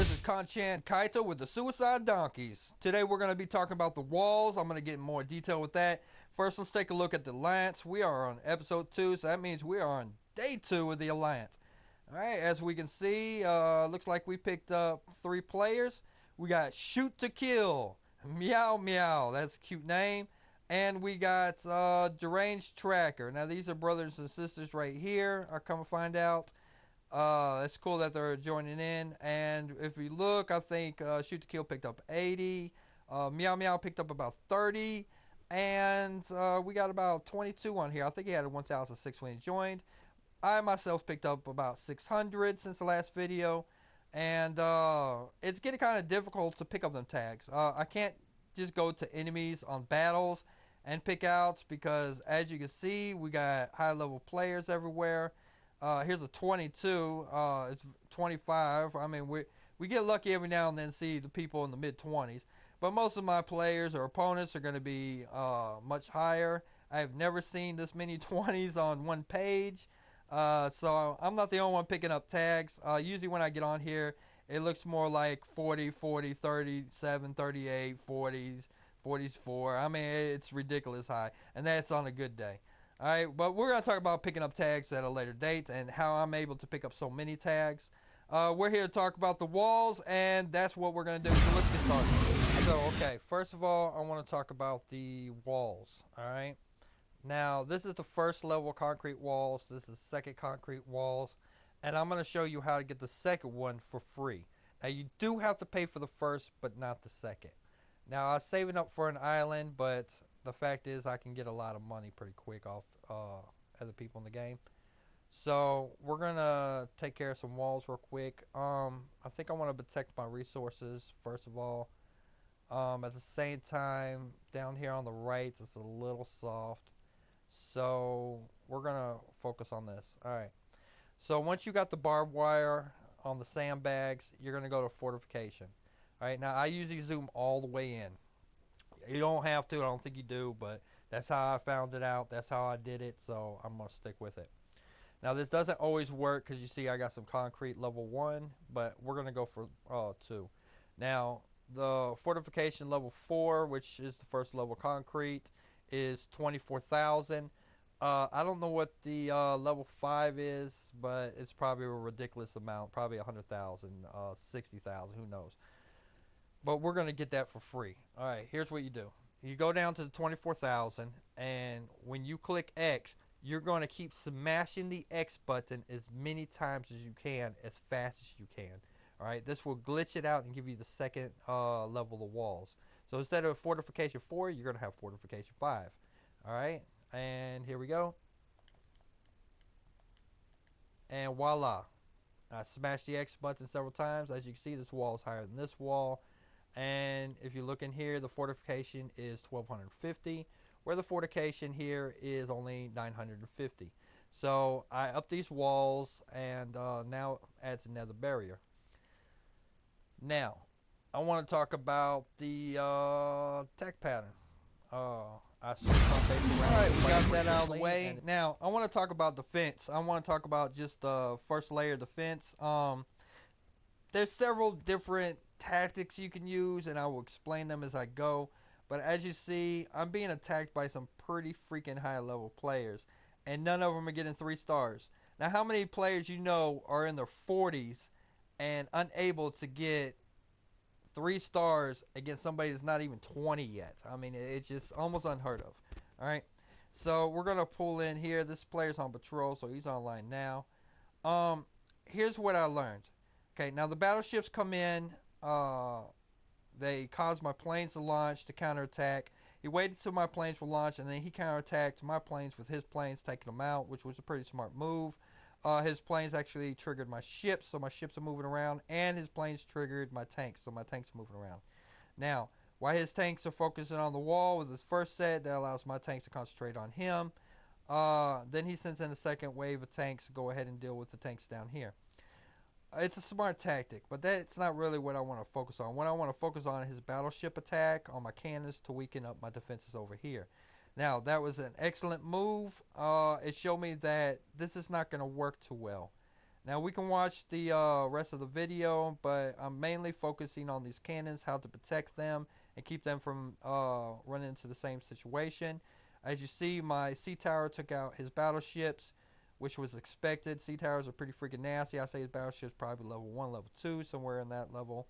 This is Kanchan Kaito with the Suicide Donkeys. Today we're going to be talking about the walls. I'm going to get in more detail with that. First, let's take a look at the Alliance. We are on episode 2, so that means we are on day 2 of the Alliance. Alright, as we can see, looks like we picked up 3 players. We got Shoot to Kill, Meow Meow, that's a cute name. And we got Deranged Tracker. Now these are brothers and sisters right here, I come to find out. It's cool that they're joining in. And if we look, I think Shoot to Kill picked up 80. Meow Meow picked up about 30. And we got about 22 on here. I think he had a 1,006 when he joined. I myself picked up about 600 since the last video. And it's getting kind of difficult to pick up them tags. I can't just go to enemies on battles and pick outs because, as you can see, we got high level players everywhere. Here's a 22. It's 25. I mean, we get lucky every now and then see the people in the mid 20s, but most of my players or opponents are going to be much higher. I have never seen this many 20s on one page, so I'm not the only one picking up tags. Usually when I get on here, it looks more like 40, 40, 37, 38, 40s, 44. I mean, it's ridiculous high, and that's on a good day. Alright, but we're going to talk about picking up tags at a later date and how I'm able to pick up so many tags. We're here to talk about the walls, and that's what we're going to do. So let's get started. So, okay, first of all, I want to talk about the walls. Alright, now this is the first level concrete walls. This is second concrete walls, and I'm going to show you how to get the second one for free. Now, you do have to pay for the first, but not the second. Now, I was saving up for an island, but the fact is I can get a lot of money pretty quick off other people in the game. So we're going to take care of some walls real quick. I think I want to protect my resources, first of all. At the same time, down here on the right, it's a little soft. So we're going to focus on this. Alright. So once you got the barbed wire on the sandbags, you're going to go to fortification. Alright, now I usually zoom all the way in. You don't have to, I don't think you do, but that's how I found it out. That's how I did it, so I'm going to stick with it. Now this doesn't always work because you see I got some concrete level 1, but we're going to go for 2. Now the fortification level 4, which is the first level concrete, is 24,000. I don't know what the level 5 is, but it's probably a ridiculous amount, probably 100,000, 60,000, who knows. But we're going to get that for free. Alright, here's what you do. You go down to the 24,000, and when you click X, you're going to keep smashing the X button as many times as you can, as fast as you can. Alright, this will glitch it out and give you the second level of walls. So instead of fortification 4, you're going to have fortification 5. Alright, and here we go. And voila. I smashed the X button several times. As you can see, this wall is higher than this wall. And if you look in here, the fortification is 1250, where the fortification here is only 950. So I up these walls, and now it adds another barrier. Now, I want to talk about the tech pattern. I switched my base around. Alright, we got that out of the way. Now, I want to talk about the fence. I want to talk about just the first layer of the fence. There's several different tactics you can use, and I will explain them as I go. But as you see, I'm being attacked by some pretty freaking high level players, and none of them are getting 3 stars. Now, how many players you know are in their 40s and unable to get 3 stars against somebody that's not even 20 yet? I mean, it's just almost unheard of. Alright, so we're going to pull in here. This player's on patrol, so he's online now. Here's what I learned. Okay, now the battleships come in. They cause my planes to launch to counterattack. He waited until my planes were launched, and then he counterattacked my planes with his planes, taking them out, which was a pretty smart move. His planes actually triggered my ships, so my ships are moving around, and his planes triggered my tanks, so my tanks are moving around. Now, while his tanks are focusing on the wall with his first set, that allows my tanks to concentrate on him. Then he sends in a second wave of tanks to go ahead and deal with the tanks down here. It's a smart tactic, but that's not really what I want to focus on. What I want to focus on is his battleship attack on my cannons to weaken up my defenses over here. Now, that was an excellent move. It showed me that this is not going to work too well. Now we can watch the rest of the video, but I'm mainly focusing on these cannons, how to protect them and keep them from running into the same situation. As you see, my sea tower took out his battleships, which was expected. Sea towers are pretty freaking nasty. I say his battleship's probably level 1, level 2, somewhere in that level.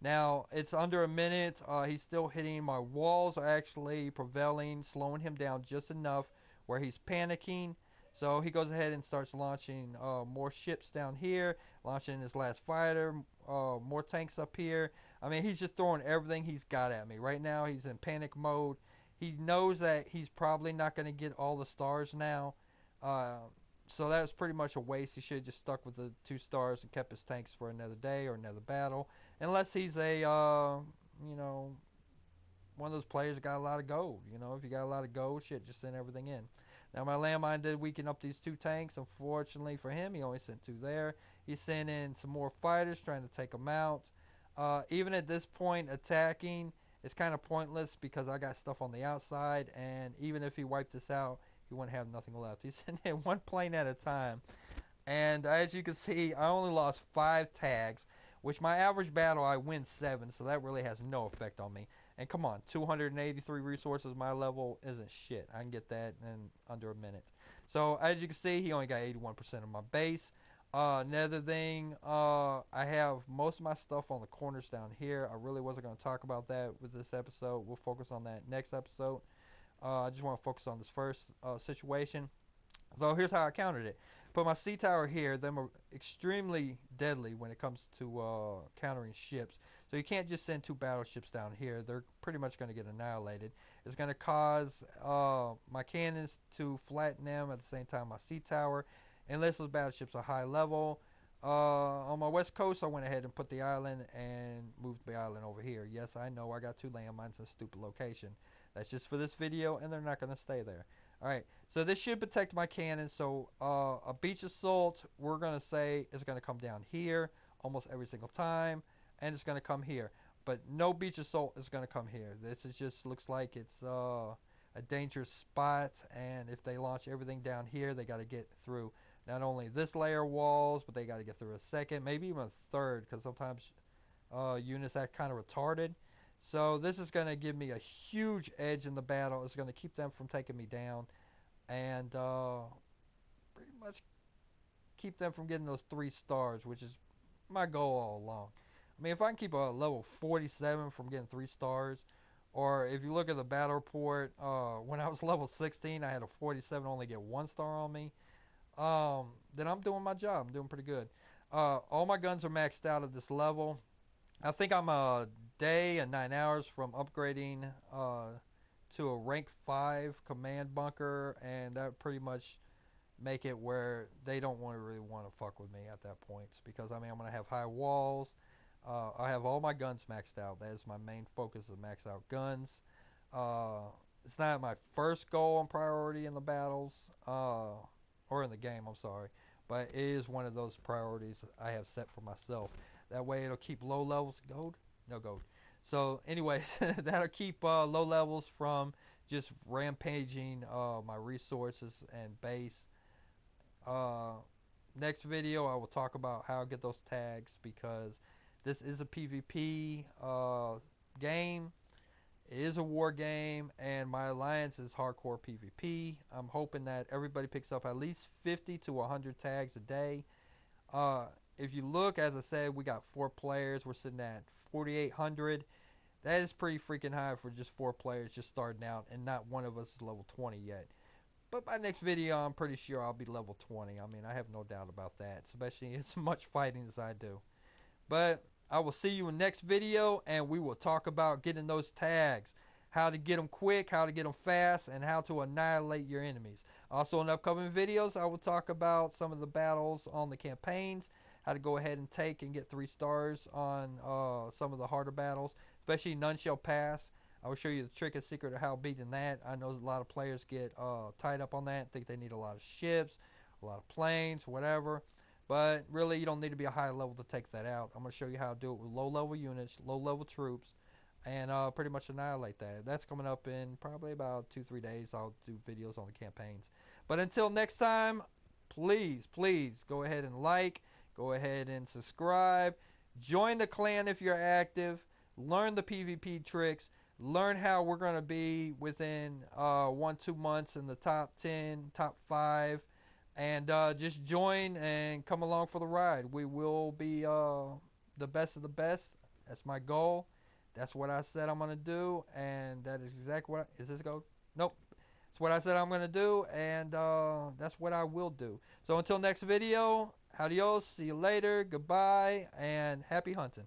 Now it's under a minute. He's still hitting. My walls are actually prevailing, slowing him down just enough where he's panicking. So he goes ahead and starts launching more ships down here, launching his last fighter, more tanks up here. I mean, he's just throwing everything he's got at me. Right now, he's in panic mode. He knows that he's probably not going to get all the stars now. Uh, so that was pretty much a waste. He should have just stuck with the 2 stars and kept his tanks for another day or another battle. Unless he's a, you know, one of those players that got a lot of gold. You know, if you got a lot of gold, shit, just send everything in. Now my landmine did weaken up these 2 tanks. Unfortunately for him, he only sent 2 there. He sent in some more fighters trying to take them out. Even at this point, attacking is kind of pointless because I got stuff on the outside, and even if he wiped this out, he wouldn't have nothing left. He's sending in 1 plane at a time. And as you can see, I only lost 5 tags, which my average battle I win 7, so that really has no effect on me. And come on, 283 resources my level isn't shit. I can get that in under a minute. So as you can see, he only got 81% of my base. Another thing, I have most of my stuff on the corners down here. I really wasn't going to talk about that with this episode. We'll focus on that next episode. I just want to focus on this first situation. So here's how I countered it. Put my sea tower here. Them are extremely deadly when it comes to countering ships. So you can't just send 2 battleships down here. They're pretty much going to get annihilated. It's going to cause my cannons to flatten them at the same time my sea tower. Unless those battleships are high level. On my west coast, I went ahead and put the island and moved the island over here. Yes, I know I got 2 landmines in a stupid location. That's just for this video, and they're not going to stay there. Alright, so this should protect my cannon. So a beach assault, we're going to say, is going to come down here almost every single time. And it's going to come here. But no beach assault is going to come here. This is just looks like it's a dangerous spot. And if they launch everything down here, they got to get through not only this layer of walls, but they got to get through a second, maybe even a third. Because sometimes units act kind of retarded. So this is going to give me a huge edge in the battle. It's going to keep them from taking me down. And pretty much keep them from getting those 3 stars, which is my goal all along. I mean, if I can keep a level 47 from getting 3 stars, or if you look at the battle report, when I was level 16, I had a 47 only get 1 star on me. Then I'm doing my job. I'm doing pretty good. All my guns are maxed out at this level. I think I'm a day and 9 hours from upgrading to a rank 5 command bunker, and that pretty much make it where they don't really want to fuck with me at that point, because I mean I'm gonna have high walls. I have all my guns maxed out. That is my main focus, is max out guns. Uh, it's not my first goal and priority in the battles, or in the game. I'm sorry, but it is one of those priorities I have set for myself. That way it'll keep low levels gold, no gold. So, anyways, that'll keep low levels from just rampaging my resources and base. uh, Next video, I will talk about how to get those tags, because this is a PvP game. It is a war game, and my alliance is hardcore PvP. I'm hoping that everybody picks up at least 50 to 100 tags a day. Uh, if you look, as I said, we got 4 players. We're sitting at 4,800. That is pretty freaking high for just 4 players just starting out, and not one of us is level 20 yet. But by next video, I'm pretty sure I'll be level 20. I mean, I have no doubt about that, especially as much fighting as I do. But I will see you in next video, and we will talk about getting those tags, how to get them quick, how to get them fast, and how to annihilate your enemies. Also, in upcoming videos, I will talk about some of the battles on the campaigns, how to go ahead and take and get 3 stars on some of the harder battles, especially None Shall Pass. I will show you the trick and secret of how beating that. I know a lot of players get tied up on that, think they need a lot of ships, a lot of planes, whatever. But really, you don't need to be a high level to take that out. I'm going to show you how to do it with low level units, low level troops, and pretty much annihilate that. That's coming up in probably about 2-3 days. I'll do videos on the campaigns. But until next time, please, please go ahead and like, go ahead and subscribe. Join the clan if you're active. Learn the PvP tricks. Learn how we're going to be within 1-2 months in the top 10, top 5. And just join and come along for the ride. We will be the best of the best. That's my goal. That's what I said I'm going to do. And that is exactly what is this go? Nope. That's what I said I'm going to do. And that's what I will do. So until next video, adios. See you later. Goodbye. And happy hunting.